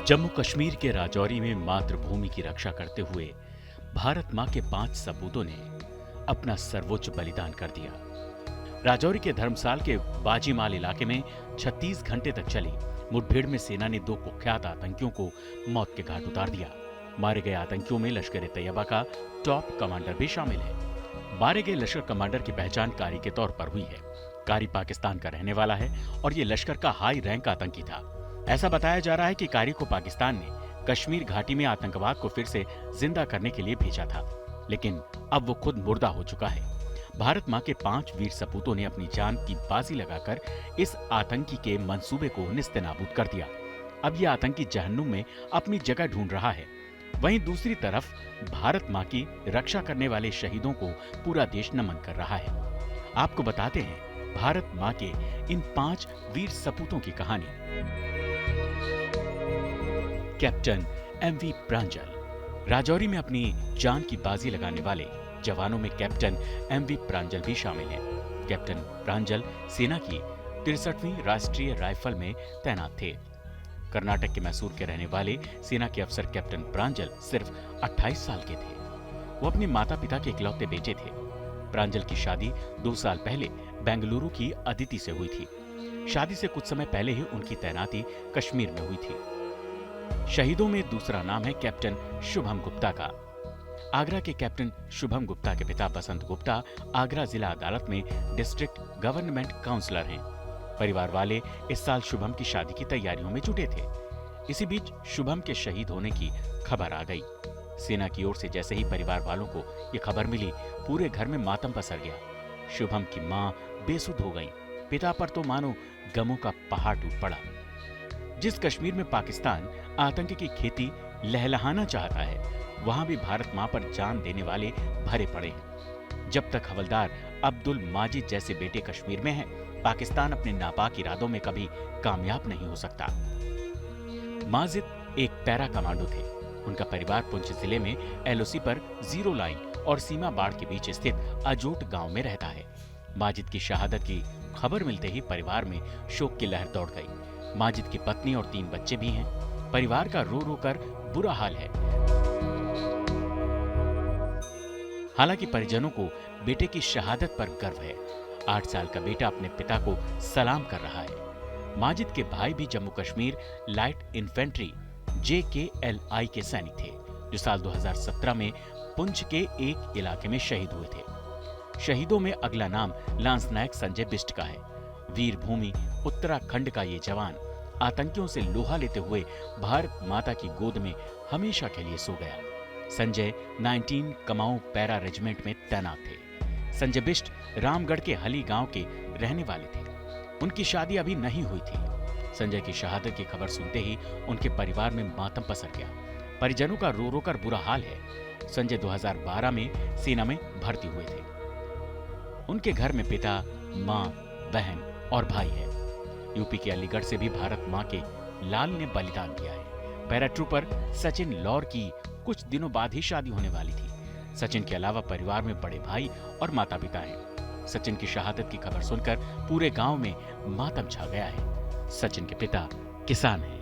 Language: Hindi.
जम्मू कश्मीर के राजौरी में मातृभूमि की रक्षा करते हुए भारत मां के 5 सपूतों ने अपना सर्वोच्च बलिदान कर दिया। राजौरी के धर्मसाल के बाजीमाल इलाके में 36 घंटे तक चली मुठभेड़ में सेना ने 2 कुख्यात आतंकियों को मौत के घाट उतार दिया। मारे गए आतंकियों में लश्कर तैयबा का टॉप कमांडर भी शामिल है। मारे गए लश्कर कमांडर की पहचान कारी के तौर पर हुई है। कारी पाकिस्तान का रहने वाला है और ये लश्कर का हाई रैंक आतंकी था। ऐसा बताया जा रहा है कि कारी को पाकिस्तान ने कश्मीर घाटी में आतंकवाद को फिर से जिंदा करने के लिए भेजा था, लेकिन अब वो खुद मुर्दा हो चुका है। भारत मां के 5 वीर सपूतों ने अपनी जान की बाजी लगाकर इस आतंकी के मंसूबे को निस्तेनाबूद कर दिया। अब ये आतंकी जहन्नुम में अपनी जगह ढूंढ रहा है। वहीं दूसरी तरफ भारत मां की रक्षा करने वाले शहीदों को पूरा देश नमन कर रहा है। आपको बताते हैं भारत मां के इन 5 वीर सपूतों की कहानी। कैप्टन एमवी प्रांजल। राजौरी में अपनी जान की बाजी लगाने वाले जवानों में कैप्टन एमवी प्रांजल भी शामिल हैं। कैप्टन प्रांजल सेना की 63वीं राष्ट्रीय राइफल में तैनात थे। कर्नाटक के मैसूर के रहने वाले सेना के अफसर कैप्टन प्रांजल सिर्फ 28 साल के थे। वो अपने माता पिता के इकलौते बेटे थे। प्रांजल की शादी 2 साल पहले बेंगलुरु की अदिति से हुई थी। शादी से कुछ समय पहले ही उनकी तैनाती कश्मीर में हुई थी। शहीदों में दूसरा नाम है कैप्टन शुभम गुप्ता का। आगरा के कैप्टन शुभम गुप्ता के पिता बसंत गुप्ता आगरा जिला अदालत में डिस्ट्रिक्ट गवर्नमेंट काउंसलर हैं। परिवार वाले इस साल शुभम की शादी की तैयारियों में जुटे थे। इसी बीच शुभम के शहीद होने की खबर आ गई। सेना की ओर से जैसे ही परिवार वालों को ये खबर मिली, पूरे घर में मातम पसर गया। शुभम की मां बेसुध हो गई। पिता पर तो मानो गमों का पहाड़ टूट पड़ा। जिस कश्मीर में पाकिस्तान आतंक की खेती लहलहाना चाहता है, वहां भी भारत मां पर जान देने वाले भरे पड़े हैं। जब तक हवलदार अब्दुल माजिद जैसे बेटे कश्मीर में हैं, पाकिस्तान अपने नापाक इरादों में कभी कामयाब नहीं हो सकता। माजिद एक पैरा कमांडो थे। उनका परिवार पुंछ जिले में एलओसी पर 0 लाइन और सीमा बाड़ के बीच स्थित अजोट गांव में रहता है। माजिद की शहादत की खबर मिलते ही परिवार में शोक की लहर दौड़ गई। माजिद की पत्नी और 3 बच्चे भी हैं। परिवार का रो रो कर बुरा हाल है। हालांकि परिजनों को बेटे की शहादत पर गर्व है। 8 साल का बेटा अपने पिता को सलाम कर रहा है। माजिद के भाई भी Jammu Kashmir light infantry JKLI के सैनिक थे, जो साल 2017 में पुंछ के एक इलाके में शहीद हुए थे। शहीदों में अगला नाम लांस नायक संजय बिष्ट का है। वीर भूमि उत्तराखंड का ये जवान आतंकियों से लोहा लेते हुए भारत माता की गोद में हमेशा के लिए सो गया। संजय 19 कमाऊं पैरा रेजिमेंट में तैनात थे। संजय बिष्ट रामगढ़ के हली गांव के रहने वाले थे। उनकी शादी अभी नहीं हुई थी। संजय की शहादत की खबर सुनते ही उनके परिवार में मातम पसर गया। परिजनों का रो रो कर बुरा हाल है। संजय 2012 में सेना में भर्ती हुए थे। उनके घर में पिता, मां, बहन और भाई है। यूपी के अलीगढ़ से भी भारत मां के लाल ने बलिदान दिया है। पैराट्रूपर सचिन लौर की कुछ दिनों बाद ही शादी होने वाली थी। सचिन के अलावा परिवार में बड़े भाई और माता पिता हैं। सचिन की शहादत की खबर सुनकर पूरे गांव में मातम छा गया है। सचिन के पिता किसान हैं।